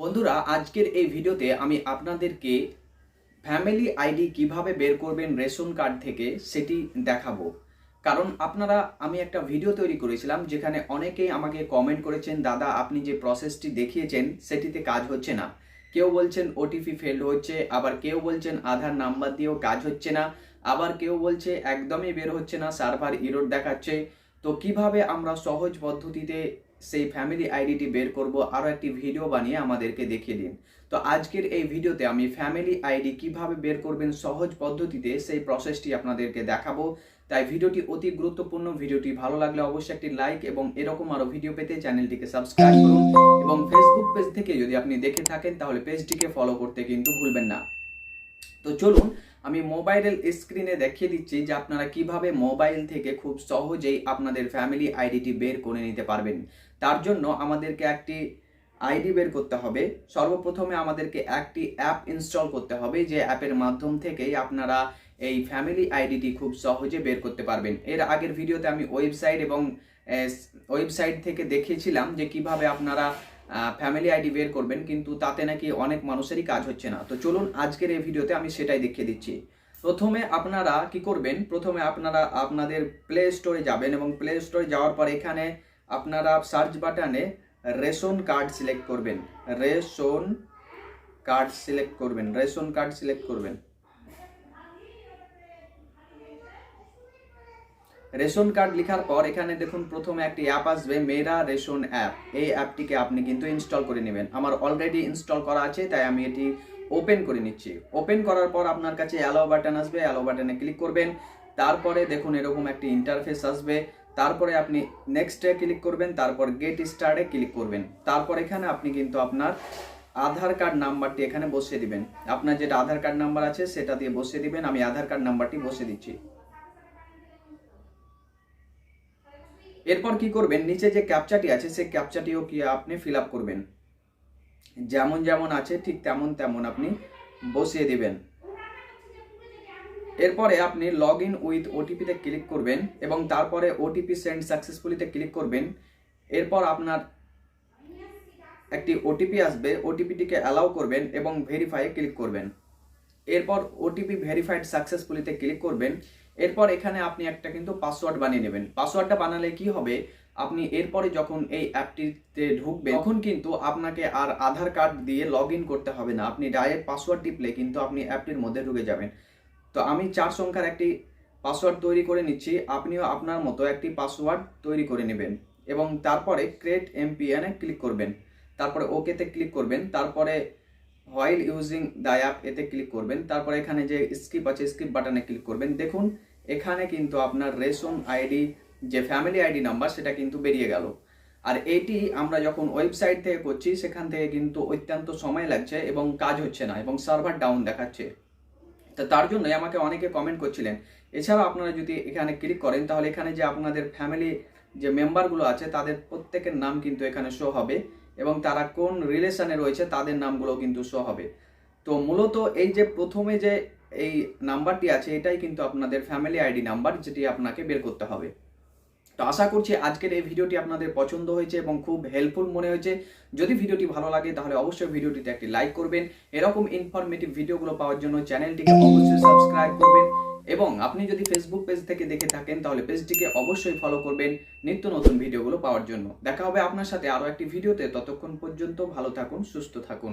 বন্ধুরা, আজকের এই ভিডিওতে আমি আপনাদেরকে ফ্যামিলি আইডি কিভাবে বের করবেন রেশন কার্ড থেকে সেটি দেখাবো। কারণ আমি একটা ভিডিও তৈরি করেছিলাম যেখানে অনেকেই আমাকে কমেন্ট করেছেন, দাদা আপনি যে প্রসেসটি দেখিয়েছেন সেটিতে কাজ হচ্ছে না। কেউ বলছেন ওটিপি ফেল হচ্ছে, আবার কেউ বলছেন আধার নাম্বার দিয়েও কাজ হচ্ছে না, আবার কেউ বলছে একদমই বের হচ্ছে না, সার্ভার এরর দেখাচ্ছে। তো কিভাবে আমরা সহজ পদ্ধতিতে সেই ফ্যামিলি আইডিটি বের করব, আরও একটি ভিডিও বানিয়ে আমাদেরকে দেখিয়ে দিন। তো আজকের এই ভিডিওতে আমি ফ্যামিলি আইডি কিভাবে বের করবেন সহজ পদ্ধতিতে সেই প্রসেসটি আপনাদেরকে দেখাবো। তাই ভিডিওটি অতি গুরুত্বপূর্ণ। ভিডিওটি ভালো লাগলে অবশ্যই একটি লাইক এবং এরকম আরো ভিডিও পেতে চ্যানেলটিকে সাবস্ক্রাইব করুন, এবং ফেসবুক পেজ থেকে যদি আপনি দেখে থাকেন তাহলে পেজটিকে ফলো করতে কিন্তু ভুলবেন না। তো চলুন আমি মোবাইলের স্ক্রিনে দেখিয়ে দিচ্ছি যে আপনারা কিভাবে মোবাইল থেকে খুব সহজেই আপনাদের ফ্যামিলি আইডিটি বের করে নিতে পারবেন। তার জন্য আমাদেরকে একটি আইডি বের করতে হবে। সর্বপ্রথমে আমাদেরকে একটি অ্যাপ ইনস্টল করতে হবে, যে অ্যাপের মাধ্যম থেকেই আপনারা এই ফ্যামিলি আইডিটি খুব সহজে বের করতে পারবেন। এর আগের ভিডিওতে আমি ওয়েবসাইট থেকে দেখিয়েছিলাম যে কিভাবে আপনারা ফ্যামিলি আইডি বের করবেন, কিন্তু তাতে নাকি অনেক মানুষেরই কাজ হচ্ছে না। তো চলুন আজকের এই ভিডিওতে আমি সেটাই দেখিয়ে দিচ্ছি। প্রথমে আপনারা কি করবেন, প্রথমে আপনারা আপনাদের প্লে স্টোরে যাবেন, এবং প্লে স্টোরে যাওয়ার পর এখানে আপনারা সার্চ বাটনে রেশন কার্ড সিলেক্ট করবেন। রেশন কার্ড সিলেক্ট করবেন। রেশন কার্ড সিলেক্ট করবেন। রেশন কার্ড লেখার পর এখানে দেখুন প্রথমে একটি অ্যাপ আসবে, মেরা রেশন অ্যাপ। এই অ্যাপটিকে আপনি কিন্তু ইনস্টল করে নেবেন। আমার অলরেডি ইনস্টল করা আছে, তাই আমি এটি ওপেন করে নিচ্ছি। ওপেন করার পর আপনার কাছে অ্যালাও বাটন আসবে, অ্যালাও বাটনে ক্লিক করবেন। তারপরে দেখুন এরকম একটি ইন্টারফেস আসবে। তারপরে আপনি নেক্সটে ক্লিক করবেন, তারপর গেট স্টার্টে ক্লিক করবেন। তারপর এখানে আপনি কিন্তু আপনার আধার কার্ড নাম্বারটি এখানে বসিয়ে দিবেন। আপনার যেটা আধার কার্ড নাম্বার আছে সেটা দিয়ে বসিয়ে দিবেন। আমি আধার কার্ড নাম্বারটি বসিয়ে দিচ্ছি। এরপর কি করবেন, নিচে যে ক্যাপচাটি আছে সেই ক্যাপচাটিও কি আপনি ফিল আপ করবেন। যেমন যেমন আছে ঠিক তেমন তেমন আপনি বসিয়ে দিবেন। এরপরে আপনি লগ ইন উইথ ওটিপিতে ক্লিক করবেন, এবং তারপরে ওটিপি সেন্ড সাকসেসফুলিতে ক্লিক করবেন। এরপর আপনার একটি ওটিপি আসবে, ওটিপিটিকে অ্যালাউ করবেন এবং ভেরিফাই ক্লিক করবেন। এরপর ওটিপি ভেরিফাইড সাকসেসফুলিতে ক্লিক করবেন। এরপর এখানে আপনি একটা কিন্তু পাসওয়ার্ড বানিয়ে নেবেন। পাসওয়ার্ডটা বানালে কি হবে, আপনি এরপরে যখন এই অ্যাপটিতে ঢুকবেন তখন কিন্তু আপনাকে আর আধার কার্ড দিয়ে লগ ইন করতে হবে না। আপনি ডাইরেক্ট পাসওয়ার্ড টিপলে কিন্তু আপনি অ্যাপটির মধ্যে ঢুকে যাবেন। তো আমি 4 সংখ্যার একটি পাসওয়ার্ড তৈরি করে নিচ্ছি। আপনিও আপনার মতো একটি পাসওয়ার্ড তৈরি করে নেবেন, এবং তারপরে ক্রিয়েট এমপিএন এ ক্লিক করবেন। তারপরে ওকেতে ক্লিক করবেন। তারপরে হোয়াইল ইউজিং দ্য অ্যাপ এতে ক্লিক করবেন। তারপরে এখানে যে স্কিপ আছে স্কিপ বাটনে ক্লিক করবেন। দেখুন এখানে কিন্তু আপনার রেশন আইডি যে ফ্যামিলি আইডি নাম্বার সেটা কিন্তু বেরিয়ে গেল। আর এটি আমরা যখন ওয়েবসাইট থেকে করছি সেখান থেকে কিন্তু অত্যন্ত সময় লাগছে এবং কাজ হচ্ছে না, এবং সার্ভার ডাউন দেখাচ্ছে। তো তার জন্যই আমাকে অনেকে কমেন্ট করছিলেন। এছাড়াও আপনারা যদি এখানে ক্লিক করেন তাহলে এখানে যে আপনাদের ফ্যামিলি যে মেম্বারগুলো আছে তাদের প্রত্যেকের নাম কিন্তু এখানে শো হবে, এবং তারা কোন রিলেশনে রয়েছে তাদের নামগুলো কিন্তু শো হবে। তো মূলত এই যে প্রথমে যে এই নাম্বারটি আছে এটাই কিন্তু আপনাদের ফ্যামিলি আইডি নাম্বার, যেটি আপনাকে বের করতে হবে। তো আশা করছি আজকের এই ভিডিওটি আপনাদের পছন্দ হয়েছে এবং খুব হেল্পফুল মনে হয়েছে। যদি ভিডিওটি ভালো লাগে তাহলে অবশ্যই ভিডিওটিতে একটি লাইক করবেন। এরকম ইনফরমেটিভ ভিডিওগুলো পাওয়ার জন্য চ্যানেলটিকে অবশ্যই সাবস্ক্রাইব করবেন, এবং আপনি যদি ফেসবুক পেজ থেকে দেখে থাকেন তাহলে পেজটিকে অবশ্যই ফলো করবেন নিত্য নতুন ভিডিওগুলো পাওয়ার জন্য। দেখা হবে আপনার সাথে আরও একটি ভিডিওতে। ততক্ষণ পর্যন্ত ভালো থাকুন, সুস্থ থাকুন।